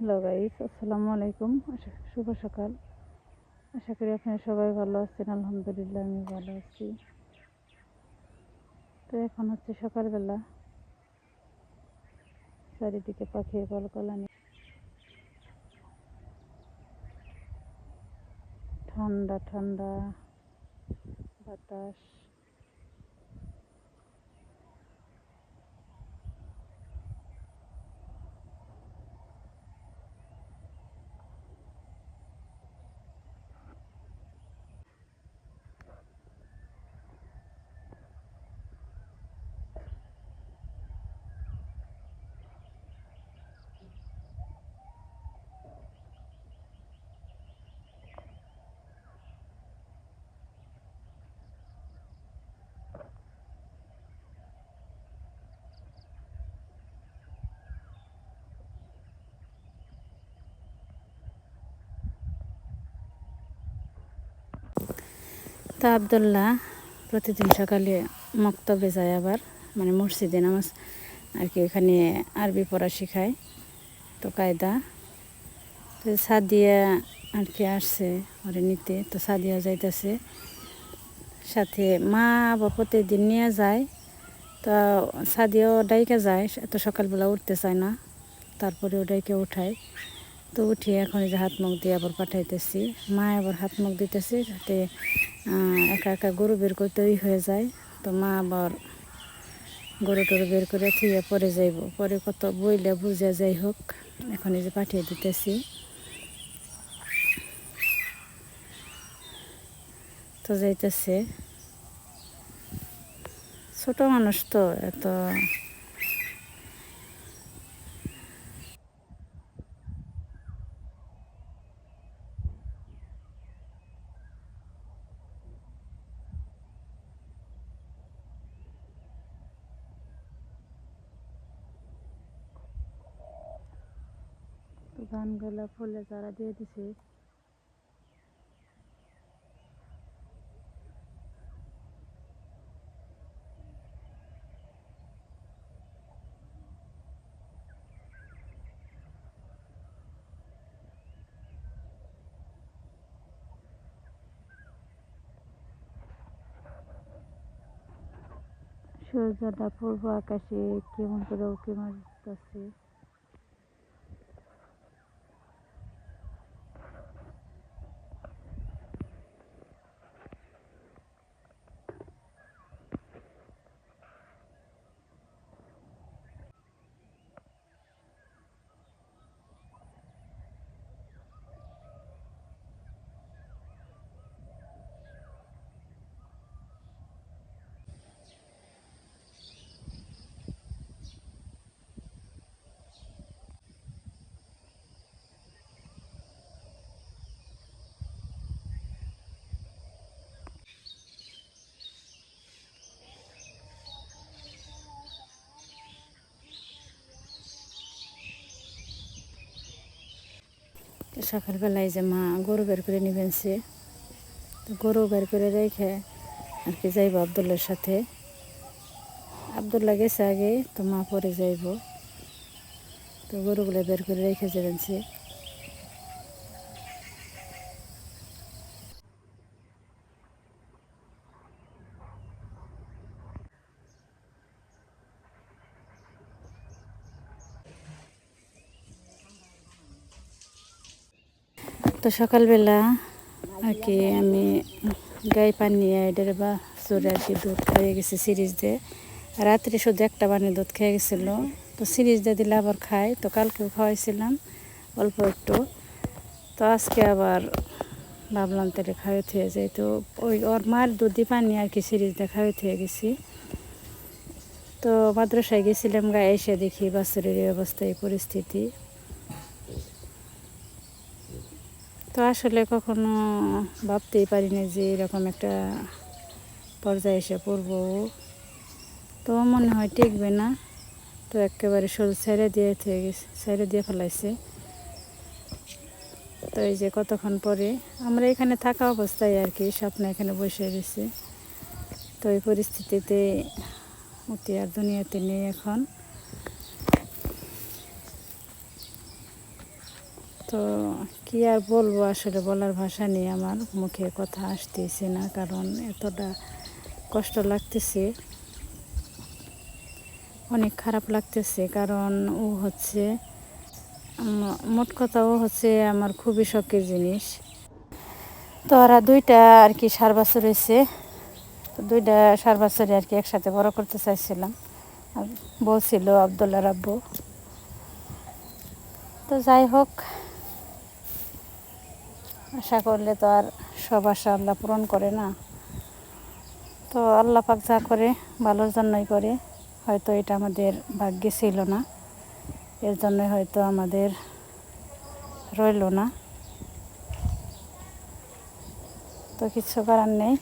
Hello guys, আসসালামু আলাইকুম। শুভ সকাল। আশা করি আপনারা সবাই ভালো আছেন। আলহামদুলিল্লাহ আমি ভালো আছি। তো এখন হচ্ছে সকালবেলা, চারিদিকে পাখির কলকালানি, ঠান্ডা ঠান্ডা বাতাস। তা আবদুল্লাহ প্রতিদিন সকালে মক্তবে যায়, আবার মানে মসজিদে নামাজ আর কি, এখানে আরবি পড়া শেখায়। তো কায়দা তো সাদিয়া আর কি আসছে ওরে নিতে, তো সাদিয়া যাইতেছে সাথে। মা আবার প্রতিদিন নিয়ে যায়। তো সাদিয়াও ডাইকে যায়, এত সকালবেলা উঠতে চায় না, তারপরে ও ডাইকে উঠায়। তো উঠিয়ে এখন যে হাত মুখ দিয়ে আবার পাঠাইতেছি, মা আবার হাত মুখ দিতেছে, যাতে একা একা গরু বের করতে হয়ে যায়। তো মা আবার গরু টরু বের করে থুয়ে পরে যাইব, পরে কত বইলে বুঝে যাই হোক, এখন এই যে পাঠিয়ে দিতেছি। তো যাইতেছে, ছোট মানুষ তো এত ধানগুলা ফুলে চারা দিয়ে দিছে। সূর্যটা পূর্ব আকাশে কেমন করে উঁকি মারতেছে। সকালবেলায় যে মা গরু বের করে নিবেনছে, তো গরু বের করে রেখে আর কি যাইব আবদুল্লার সাথে। আবদুল্লা গেছে আগে, তো মা পরে যাইব। তো গরুগুলো বের করে রেখে যাবেনছে। তো সকালবেলা আর কি আমি গাই পানি এদের বা চোরে আর কি দুধ খাইয়ে গেছি সিরিজ দিয়ে। রাত্রে শুধু একটা বানি দুধ খেয়ে গেছিলো, তো সিরিজ দিয়ে দিলে আবার খায়। তো কালকেও খাওয়াইছিলাম অল্প একটু। তো আজকে আবার ভাবলাম তাহলে খাওয়াই থুয়ে যাই। তো ওই ওর মার দুধি পানি আর কি সিরিজ দিয়ে খাওয়াই থুয়ে গেছি। তো মাদ্রাসায় গেছিলাম, গায়ে এসে দেখি বাচ্চাদের এই অবস্থা, এই পরিস্থিতি। তো আসলে কখনো ভাবতেই পারিনি যে এরকম একটা পর্যায়ে এসে পড়বো। তো মনে হয় টিকবে না, তো একেবারে শরীর ছেড়ে দিয়ে ফেলাইছে। তো এই যে কতক্ষণ পরে আমরা এখানে থাকা অবস্থায় আর কি স্বপ্ন এখানে বসে রয়েছে। তো এই পরিস্থিতিতে অতি আর দুনিয়াতে নেই এখন। তো কি আর বলবো, আসলে বলার ভাষা নেই, আমার মুখে কথা আসতেছে না, কারণ এতটা কষ্ট লাগতেছে, অনেক খারাপ লাগতেছে। কারণ ও হচ্ছে মোট কথা ও হচ্ছে আমার খুবই শখের জিনিস। তো ওরা দুইটা আর কি 4 বছর হয়েছে, তো দুইটা 4 বছরে আর কি একসাথে বড় করতে চাইছিলাম, আর বলছিল আব্দুল্লাহর আব্বু। তো যাই হোক, আশা করলে তো আর সব আশা আল্লাহ পূরণ করে না। তো আল্লাহ পাক যা করে ভালোর জন্যই করে। হয়তো এটা আমাদের ভাগ্যে ছিল না, এর জন্যই হয়তো আমাদের রইল না। তো কিছু করার নেই।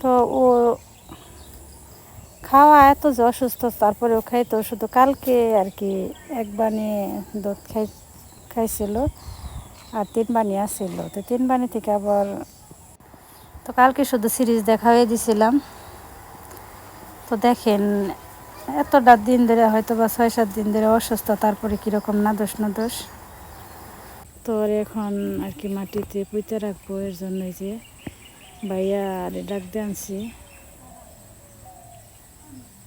তো ও খাওয়া এত যে অসুস্থ, তারপরেও খাইতো। শুধু কালকে আর কি 1 বানি দুধ খাইছিল, আর 3 বানি আসছিল। তো 3 বানি থেকে আবার, তো কালকে শুধু সিরিজ দেখা হয়ে দিছিলাম। তো দেখেন, এতটা দিন ধরে, হয়তো বা 6-7 দিন ধরে অসুস্থ, তারপরে কীরকম নাদোষ নাদোষ। তো আর এখন আর কি মাটিতে পুঁতে রাখবো, এর জন্যই যে ভাইয়া আর ডাক দিয়ে আনছি।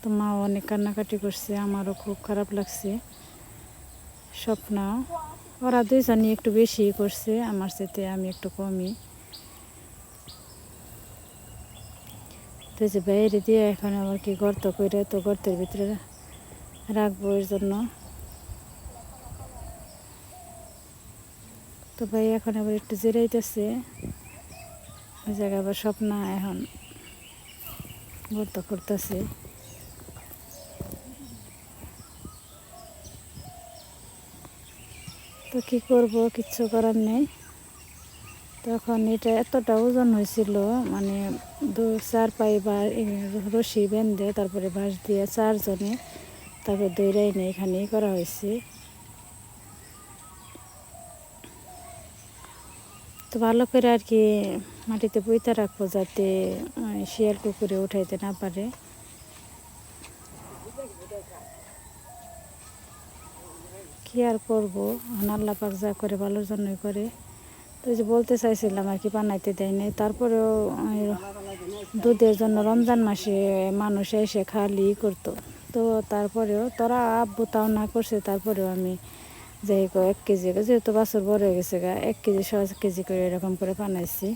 তো মাও অনেক কান্নাকাটি করছে, আমারও খুব খারাপ লাগছে। স্বপ্ন, ওরা দুইজনই একটু বেশি করছে আমার সাথে, আমি একটু কমই। তো যে বাইরে দিয়ে এখন আবার কি গর্ত করে, তো গর্তের ভিতরে রাখবো এর জন্য। তো ভাই এখন আবার একটু জিরাইতেছে, ওই জায়গায় আবার স্বপ্ন এখন গর্ত করতেছে। তো কি করব, কিচ্ছু করার নেই। তখন এটা এতটা ওজন হয়েছিল, মানে 4 পাই বা রশি বেঁধে তারপরে বাঁশ দিয়ে 4 জনে তারপরে দৌড়াই নিয়ে এখানেই করা হয়েছে। তো ভালো করে আর কি মাটিতে পুঁতে রাখবো, যাতে শিয়াল কুকুরে উঠাইতে না পারে। কি আর করবো, আল্লাহ পাক যা করে ভালোর জন্যই করে। তো যে বলতে চাইছিলাম আর কি, বানাইতে দেয় নাই। তারপরেও দুধের জন্য রমজান মাসে মানুষ এসে খালি করতো। তো তারপরেও তোরা আব্বু তাও না করছে, তারপরেও আমি যাই হোক 1 কেজি, যেহেতু বছর বড় হয়ে গেছে, 1 কেজি 1.5 কেজি করে এরকম করে বানাইছি।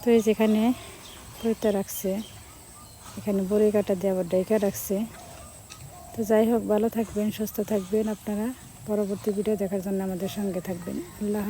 তো এই যেখানে পইতে রাখছে, এখানে বড়ি কাটা দিয়ে আবার ডাইকা রাখছে। তো যাই হোক, ভালো থাকবেন, সুস্থ থাকবেন আপনারা। পরবর্তী ভিডিও দেখার জন্য আমাদের সঙ্গে থাকবেন। আল্লাহ।